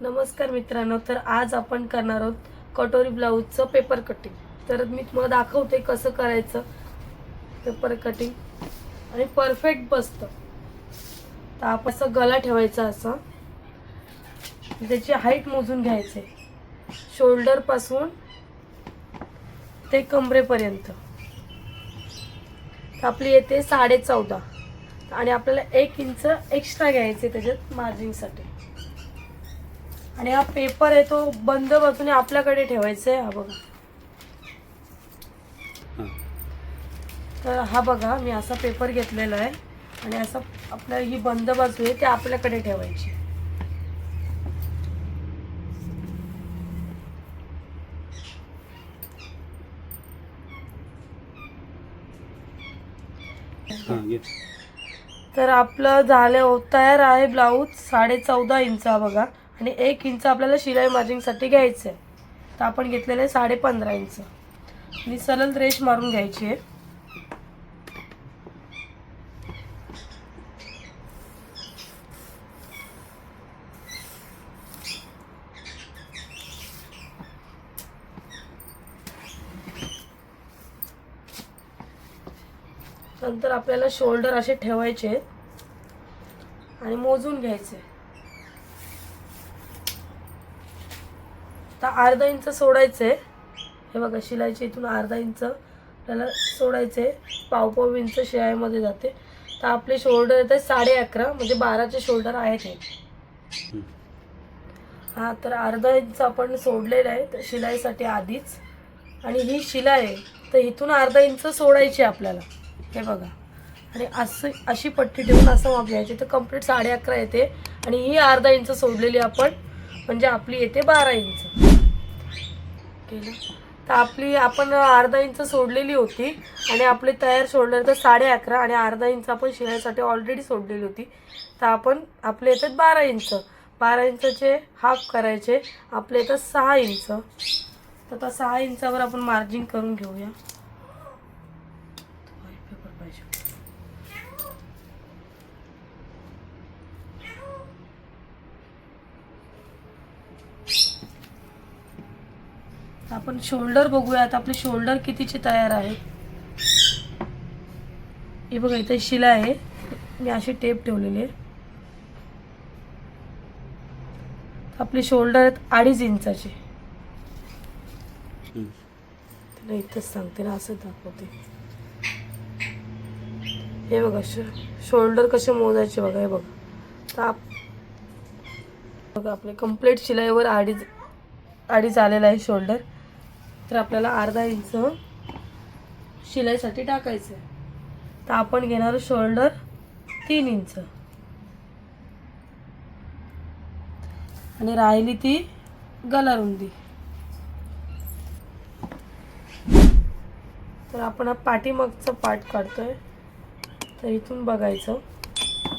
नमस्कार मित्रांनो, तर आज आपण करणार आहोत कटोरी ब्लाऊजचं पेपर कटिंग। तर मी तुम्हाला दाखवते कसं करायचं पेपर कटिंग आणि परफेक्ट बसतं। तर आपण असं गला ठेवायचा, असं त्याची हाईट मोजून घ्यायचे, शोल्डर पासून ते कमरेपर्यंत। तर आपली येते 14.5 आणि आपल्याला 1 इंच एक्स्ट्रा घ्यायचे त्याच्यात मार्जिनसाठी। आणि हा पेपर आहे तो बंद बाजूने आपल्याकडे ठेवायचा आहे। हा बघा, तर हा बघा मी असा पेपर घेतलेला आहे आणि असा आपल्या ही बंद बाजू आहे ते आपल्याकडे ठेवायची। तर आपलं झालं तयार आहे ब्लाऊज 14.5 इंच बघा, आणि 1 इंच आपल्याला शिलाई मार्जिनसाठी घ्यायचं आहे। तर आपण घेतलेलं आहे 15.5 इंच आणि सरळ रेष मारून घ्यायची आहे। नंतर आपल्याला शोल्डर असे ठेवायचे आणि मोजून घ्यायचे। तर अर्धा इंच सोडायचे, हे बघा शिलाईच्या इथून अर्धा इंच आपल्याला सोडायचे, पाव इंच शिलाईमध्ये जाते। तर आपले शोल्डर येते 11.5, म्हणजे 12चे शोल्डर आहेत हे। हा, तर अर्धा इंच आपण सोडलेलं आहे तर शिलाईसाठी आधीच, आणि ही शिलाई आहे तर इथून अर्धा इंच सोडायची आपल्याला, हे बघा। आणि असं अशी पट्टी ठेवून असं माप घ्यायची, तर कंप्लीट 11.5 येते। आणि ही अर्धा इंच सोडलेली आपण, म्हणजे आपली येते 12 इंच केलं। तर आपली आपण अर्धा इंच सोडलेली होती आणि आपली तयार शोल्डर तर 11.5 आणि अर्धा इंच आपण शिलाईसाठी ऑलरेडी सोडलेली होती। तर आपण आपले येतात 12 इंच, 12 इंचचे हाफ करायचे, आपले येतात 6 इंच। तर आता 6 इंचावर आपण मार्जिन करून घेऊया। पेपर पाहिजे, आपण शोल्डर बघूया आता आपले शोल्डर कितीचे तयार आहे। हे बघा इथे शिलाई आहे, मी अशी टेप ठेवलेली आहे। आपले शोल्डर आहेत 2.5 इंचाचे। तुला इथंच सांगते ना, असं दाखवते। हे बघा शोल्डर कसे मोजायचे बघा, हे बघा। तर बघा आपले कंप्लीट शिलाईवर 2.5 आलेला आहे शोल्डर। तर आपल्याला अर्धा इंच शिलाईसाठी टाकायचं आहे। तर आपण घेणार शोल्डर 3 इंच आणि राहिली ती गला रुंदी। तर आपण हा पाठीमागचा पार्ट काढतोय, तर इथून बघायचं,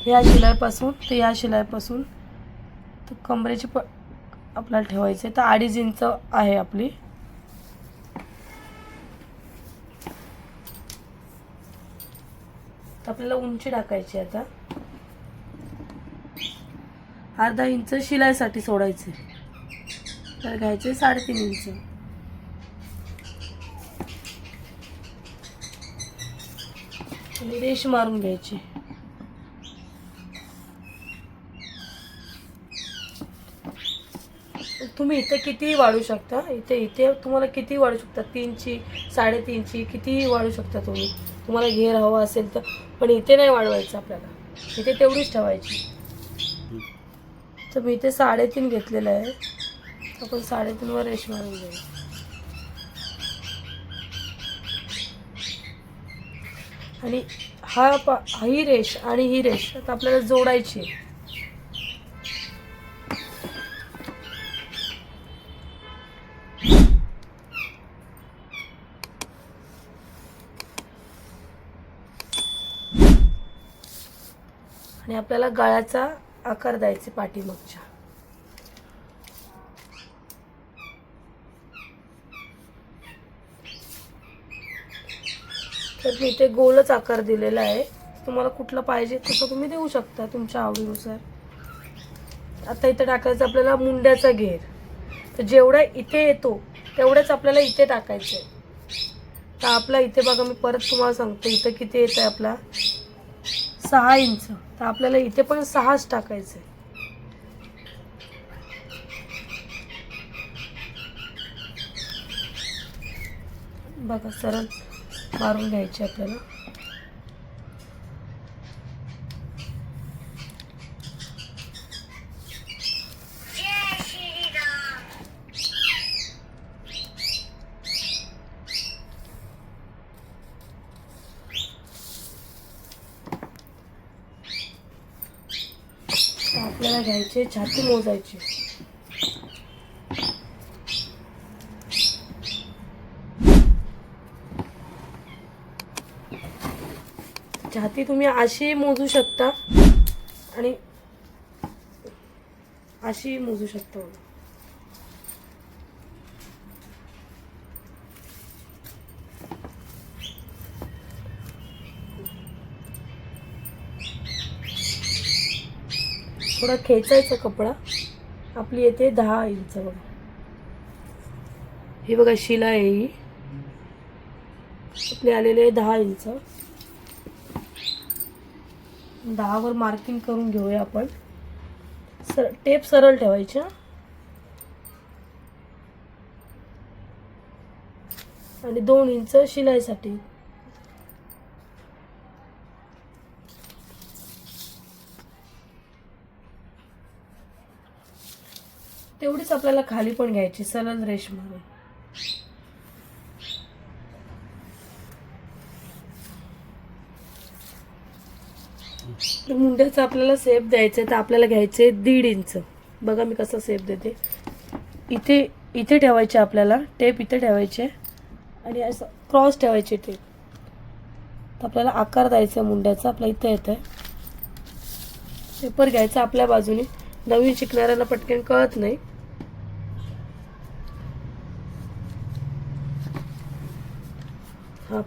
ह्या शिलाईपासून ते या शिलाईपासून तर कमरेची आपल्याला ठेवायचे। तर 2.5 इंच आहे आपली। आपल्याला उंची टाकायची, आता अर्धा इंच शिलाईसाठी सोडायचे, तर घ्यायचे 3.5 इंच आणि रेष मारून घ्यायची। तुम्ही इथे कितीही वाढू शकता, इथे तुम्हाला किती वाढू शकता, 3ची 3.5ची कितीही वाढू शकता तुम्ही, तुम्हाला घेर हवा असेल तर। पण इथे नाही वाढवायचं आपल्याला, इथे तेवढीच ठेवायची। तर मी इथे 3.5 घेतलेलं आहे, आपण 3.5 वर रेष मारून घेऊ। आणि ही रेष आणि ही रेष आता आपल्याला जोडायची। आणि आपल्याला गळ्याचा आकार द्यायचे पाठीमागच्या। तर मी इथे गोलच आकार दिलेला आहे, तुम्हाला कुठला पाहिजे तसं तुम्ही देऊ शकता तुमच्या आवडीनुसार। आता इथे टाकायचं आपल्याला मुंड्याचा घेर. तर जेवढा इथे येतो तेवढंच आपल्याला इथे टाकायचं आहे. तर आपला इथे बघा, मी परत तुम्हाला सांगतो इथं किती येत आहे आपला 6 इंच. तर आपल्याला इथे पण 6च टाकायचं आहे. बघा सरळ मारून घ्यायचे आपल्याला. आपल्याला घ्यायचे छाती मोजायची. छाती तुम्ही अशी मोजू शकता आणि अशी मोजू शकता. थोडा खेचायचा कपडा. आपली येते 10 इंच. बघा ही बघा शिला आहे, ही आपली आलेली आहे 10 इंच. 10 वर मार्किंग करून घेऊया आपण. टेप सरळ ठेवायची आणि 2 इंच शिलाईसाठी. तेवढीच आपल्याला खाली पण घ्यायची सरळ रेष मारून. मुंड्याचा आपल्याला शेप द्यायचा आहे. तर आपल्याला घ्यायचे 1.5 इंच. बघा मी कसा शेप देते. इथे इथे ठेवायचे आपल्याला टेप, इथे ठेवायचे आणि असं क्रॉस ठेवायचे टेप. तर आपल्याला आकार द्यायचा मुंड्याचा. आपला इथे येतं पेपर घ्यायचा आपल्या बाजूने. नवीन शिकणाऱ्यांना पटकन कळत नाही. हा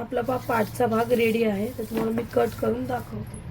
आपला पाठचा भाग रेडी आहे. तर तुम्हाला मी कट करून दाखवते.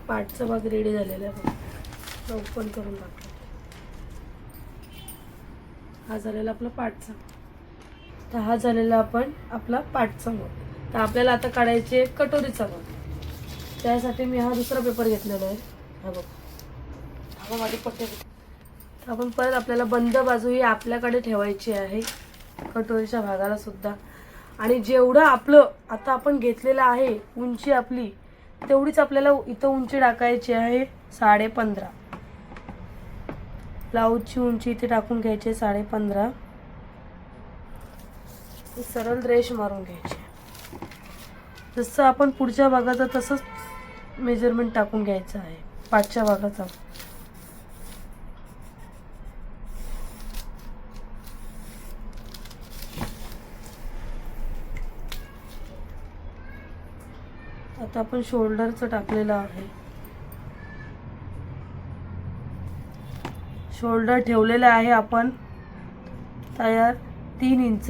पाठचा भाग रेडी झालेला आहे. ओपन करून दाखवते. हा झालेला आपला पाठचा. तर हा झालेला आपण आपला पाठचा भाग. तर आपल्याला आता काढायचे कटोरीचा भाग. त्यासाठी मी हा दुसरा पेपर घेतलेला आहे. हा बघ, हा माझी पट्टी. तर आपण परत आपल्याला बंद बाजू ही आपल्याकडे ठेवायची आहे कटोरीच्या भागाला सुद्धा. आणि जेवढं आपलं आता आपण घेतलेलं आहे उंची आपली, तेवढीच आपल्याला इथं उंची टाकायची आहे 15.5. ब्लाऊजची उंची इथे टाकून घ्यायची 15.5. सरळ रेष मारून घ्यायची. जसं आपण पुढच्या भागाचं तसंच मेजरमेंट टाकून घ्यायचं आहे पाठच्या भागाचा. आता आपण शोल्डरचं टाकलेलं आहे. शोल्डर ठेवलेलं आहे आपण तयार 3 इंच.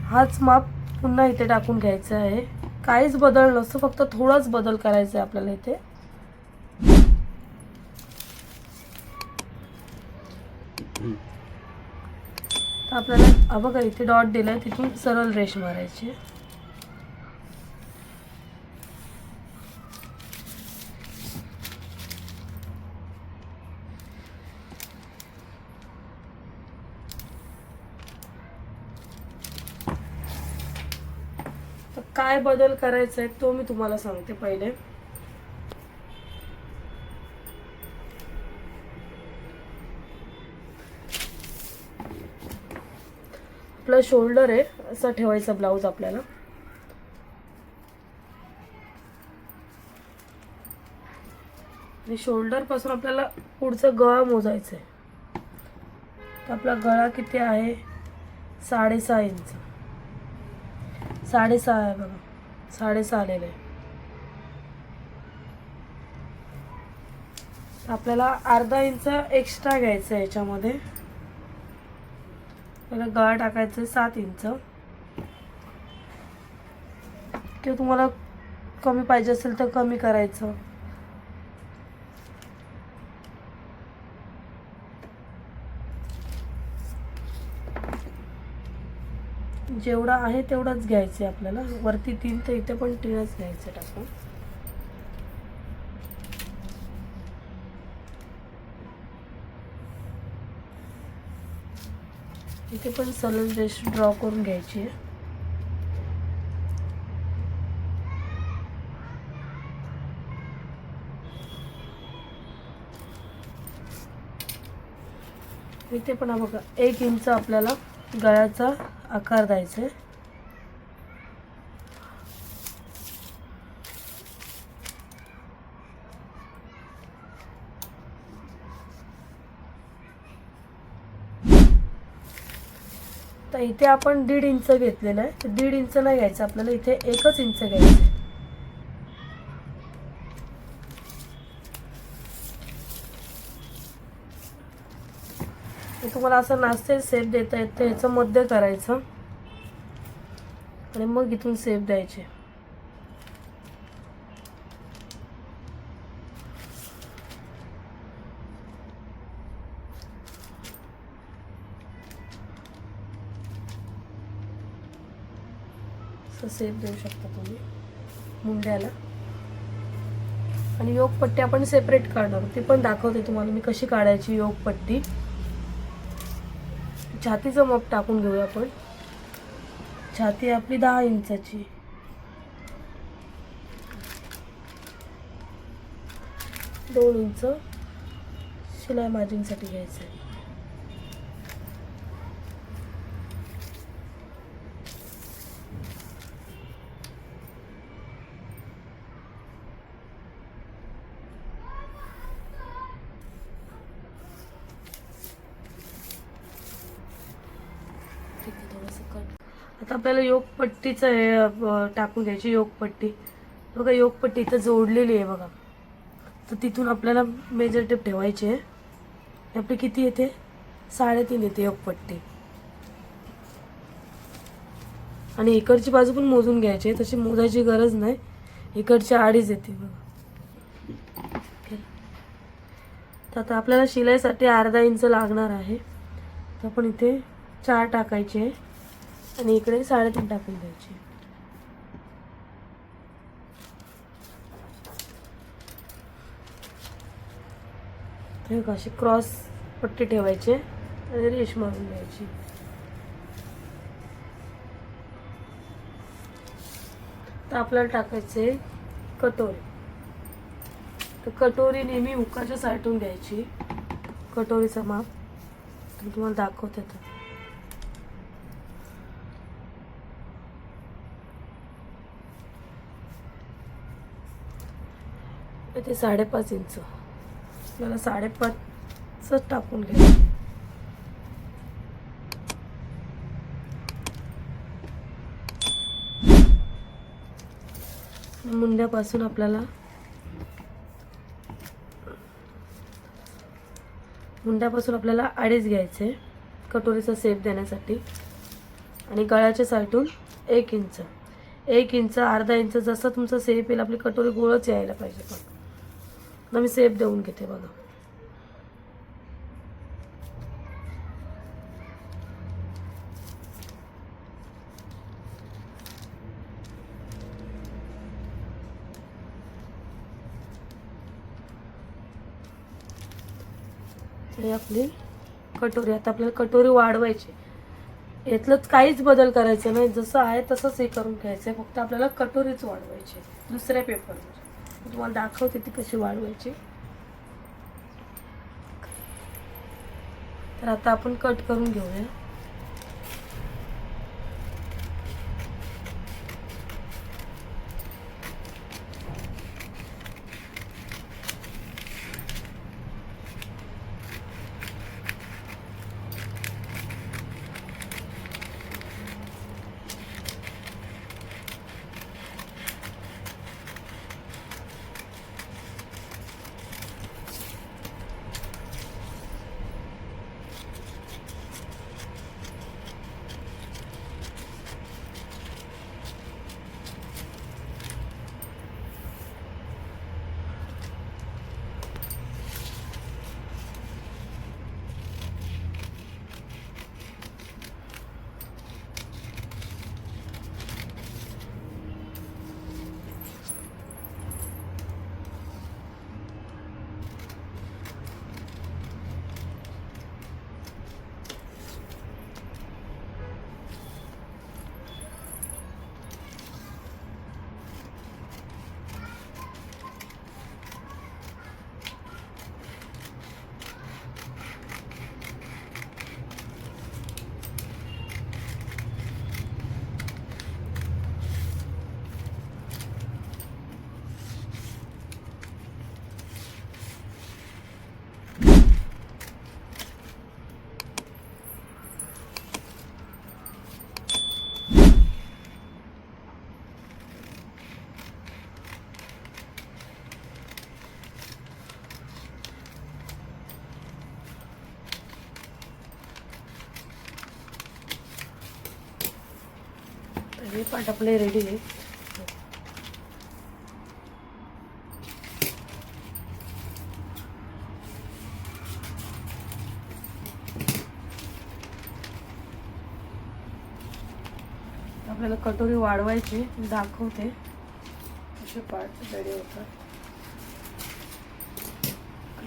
हाच माप पुन्हा इथे टाकून घ्यायचं आहे. काहीच बदल नसतो, फक्त थोडाच बदल करायचा आहे आपल्याला इथे. तर आपल्याला बघा इथे डॉट दिलाय, तिथून सरळ रेष मारायची. काय बदल करायचा आहे तो मी तुम्हाला सांगते पहिले. आपला शोल्डर आहे असं ठेवायचा ब्लाऊज आपल्याला. आणि शोल्डर पासून आपल्याला पुढचं गळा मोजायचं आहे. तर आपला गळा किती आहे? 6.5 इंच. 6.5 आहे बघा, 6.5 आलेलं आहे. आपल्याला अर्धा इंच एक्स्ट्रा घ्यायचं आहे याच्यामध्ये. त्याला गळा टाकायचं 7 इंच, किंवा तुम्हाला कमी पाहिजे असेल तर कमी करायचं. जेवढा आहे तेवढंच घ्यायचं आहे आपल्याला. वरती 3 तर इथे पण 3च घ्यायचं टाकून. इथे पण सरळ रेष ड्रॉ करून घ्यायची आहे. इथे पण बघा 1 इंच आपल्याला गळ्याचा आकार द्यायचा आहे. तर इथे आपण 1.5 इंच घेतलेलं आहे. 1.5 इंच नाही घ्यायचं आपल्याला, इथे 1च इंच घ्यायचं. तुम्हाला असं नाचते सेप देता येतं, ह्याचं मध्य करायचं आणि मग इथून सेप द्यायचे. असं सेप देऊ शकता तुम्ही मुंड्याला. आणि योगपट्टी आपण सेपरेट काढणार, ती पण दाखवते तुम्हाला मी कशी काढायची योगपट्टी. छातीचं माप टाकून घेऊया आपण. छाती आपली 10 इंचाची. 2 इंच शिलाई मार्जिनसाठी घ्यायचं आहे. आता आपल्याला योगपट्टीचं हे टाकून घ्यायची योगपट्टी. बघा योगपट्टी इथं जोडलेली आहे बघा. तर तिथून आपल्याला मेजर टेप ठेवायची आहे. आपली किती येते? 3.5 येते योगपट्टी. आणि इकडची बाजू पण मोजून घ्यायची आहे, तशी मोजायची गरज नाही. इकडची 2.5 येते बघा. तर आता आपल्याला शिलाईसाठी अर्धा इंच लागणार आहे. तर आपण इथे 4 टाकायचे आणि इकडे 3.5 टाकून द्यायचे. तर अशी क्रॉस पट्टी ठेवायची आणि रेष मारून द्यायची. तर आपल्याला टाकायचे कटोरी. तर कटोरी नेहमी हुकाच्या साईडून घ्यायची. कटोरीचं माप तुम्हाला दाखवते. ते 5.5 इंच आपल्याला 5.5 टाकून घ्यायचं. मुंड्यापासून आपल्याला 2.5 घ्यायचे कटोरीचा शेप देण्यासाठी. आणि गळ्याच्या साईडून 1 इंच, 1 इंच, अर्धा इंच, जसं तुमचा शेप येईल. आपली कटोरी गोळच यायला पाहिजे. पण मी शेप देऊन घेते बघा. ही आपली कटोरी. आता आपल्याला कटोरी वाढवायची. यातलंच काहीच बदल करायचं नाही, जसं आहे तसंच हे करून घ्यायचं आहे. फक्त आपल्याला कटोरीच वाढवायची दुसऱ्या पेपरवर. तुम्हाला दाखवते ती कशी वाढवायची. तर आता आपण कट करून घेऊया. हे पाट आपले रेडी आहे. आपल्याला कटोरी वाढवायची, दाखवते असे पार्ट रेडी होतात.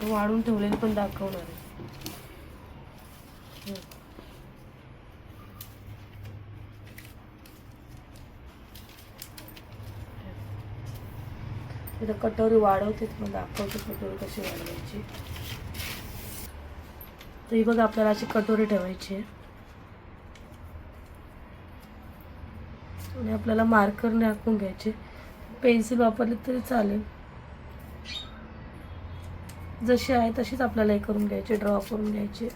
वाढून ठेवलेले पण दाखवणार आहे. इथं कटोरी वाढवते, मग दाखवते कटोरी कशी वाढवायची. तर ही बघा आपल्याला अशी कटोरी ठेवायची आहे आणि आपल्याला मार्करने आखून घ्यायचे. पेन्सिल वापरली तरी चालेल, जशी आहे तशीच आपल्याला हे करून घ्यायचे, ड्रॉ करून घ्यायचे.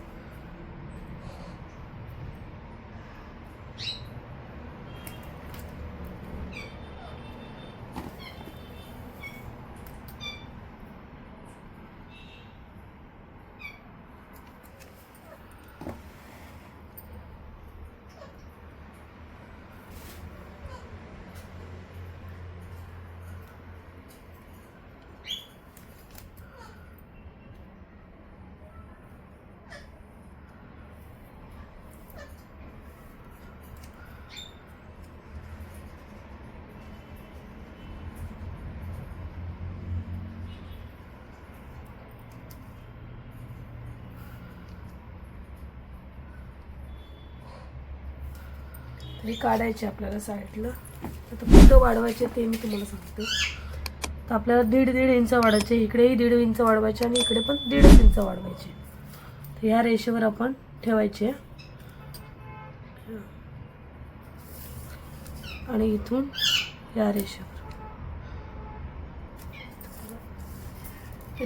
तरी काढायचे आपल्याला साईडला. आता कुठं वाढवायचे ते मी तुम्हाला सांगते. तर आपल्याला 1.5 इंच वाढवायचे, इकडेही 1.5 इंच वाढवायचे आणि इकडे पण 1.5 इंच वाढवायचे. तर ह्या रेषेवर आपण ठेवायचे आणि इथून या रेषेवर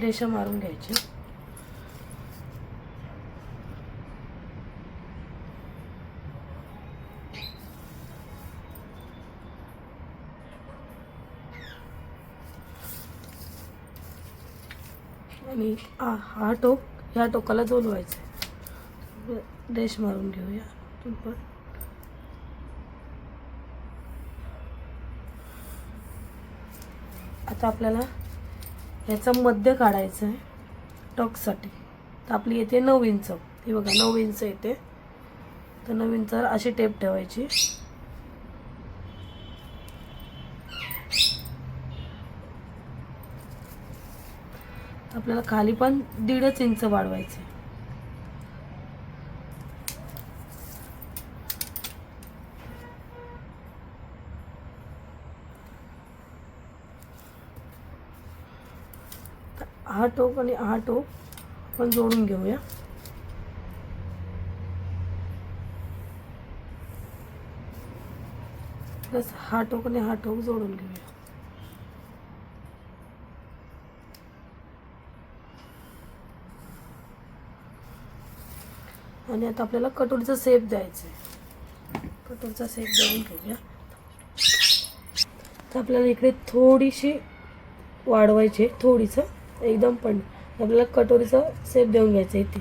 रेषा मारून घ्यायची. आणि हा टोक ह्या टोकाला जोडवायचं आहे. रेष मारून घेऊया इथून पण. आता आपल्याला याचा मध्य काढायचा आहे टोकसाठी. तर आपली येते 9 इंच. हे बघा 9 इंच येते. तर 9 इंचावर अशी टेप ठेवायची. आपल्याला खाली पण 1.5 इंच वाढवायचे. हा टोक आणि हा टोक आपण जोडून घेऊया. प्लस हा टोक आणि हा टोक जोडून घेऊया. आणि आता आपल्याला कटोरीचा शेप द्यायचा आहे. कटोरीचा शेप देऊन घेऊया. तर आपल्याला इकडे थोडीशी वाढवायची, थोडीसं एकदम, पण आपल्याला कटोरीचा शेप देऊन घ्यायचा इथे.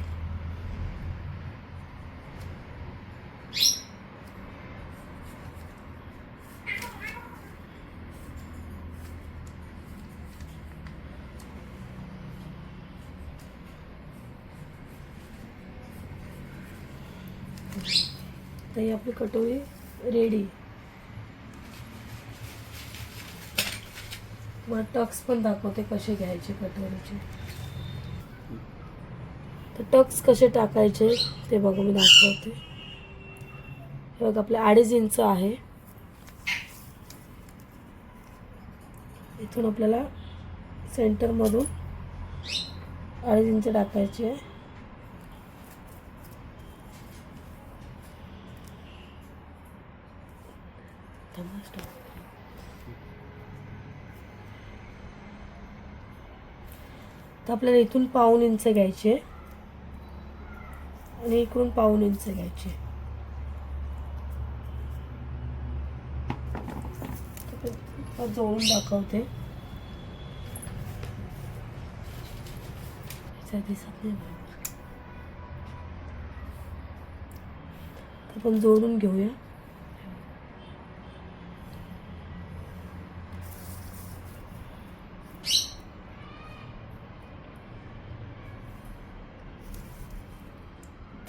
तर ही आपली कटोरी रेडी. मग टक्स पण दाखवते कसे घ्यायचे कटोरीचे. तर टक्स कसे टाकायचे ते बघा मी दाखवते. हे बघा आपले 2.5 इंच आहे. इथून आपल्याला सेंटरमधून 2.5 इंच टाकायचे आहे. तर आपल्याला इथून 1.5 इंच घ्यायचे आणि इकडून 1.5 इंच घ्यायचे. जोडून दाखवते. दिसत नाही. आपण जोडून घेऊया.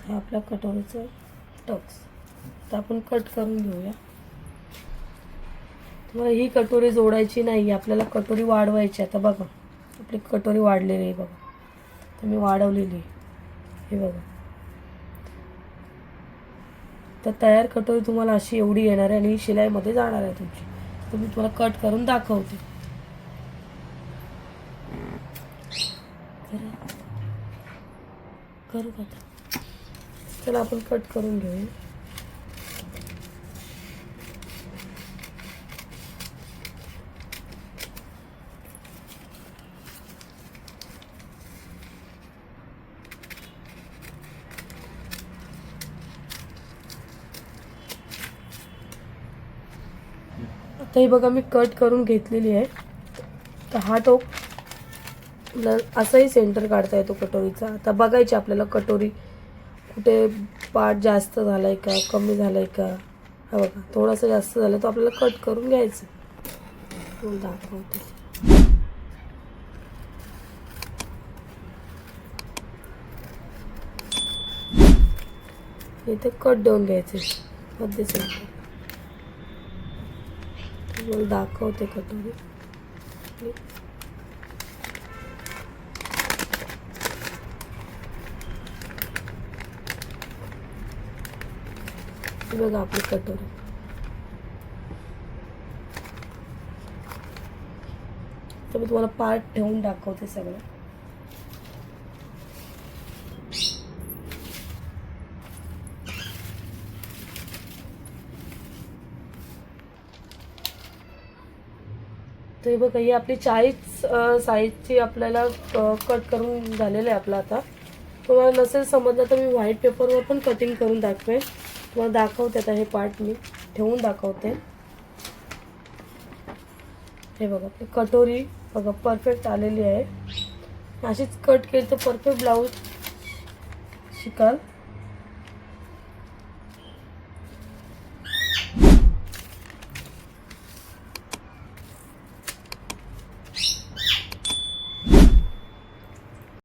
हा आपला कटोरीचा टक्स. तर आपण कट करून घेऊया. तुम्हाला ही कटोरी जोडायची नाही, आपल्याला कटोरी वाढवायची. आता बघा आपली कटोरी वाढलेली आहे बघा. तर मी वाढवलेली आहे, हे बघा. तर तयार कटोरी तुम्हाला अशी एवढी येणार आहे आणि शिलाईमध्ये जाणार आहे तुमची. तर मी तुम्हाला कट करून दाखवते. करू का? चला आपण कट करून घेऊया. आता ही बघा मी कट करून घेतलेली आहे. तर हा टोक असाही सेंटर काढता येतो कटोरीचा. आता बघायची आपल्याला कटोरी कुठे पार्ट जास्त झालाय का कमी झालाय का. हा बघा थोडासा जास्त झाला तो आपल्याला कट करून घ्यायचं. दाखवते. इथे कट देऊन घ्यायचे मध्ये सेंटर. दाखवते कटोरी. बघा आपली कटोरी. तर मी तुम्हाला पार्ट ठेवून दाखवते सगळं. तर बघा ही आपली 40 साईजची आपल्याला कट करून झालेलं आहे आपलं. आता तुम्हाला नसेल समजलं तर मी व्हाईट पेपरवर पण कटिंग करून दाखवेन. तुम्हाला दाखवते. आता हे पार्ट मी ठेवून दाखवते. हे बघा आपली कटोरी बघा परफेक्ट आलेली आहे. अशीच कट केली तर परफेक्ट ब्लाऊज शिकाल.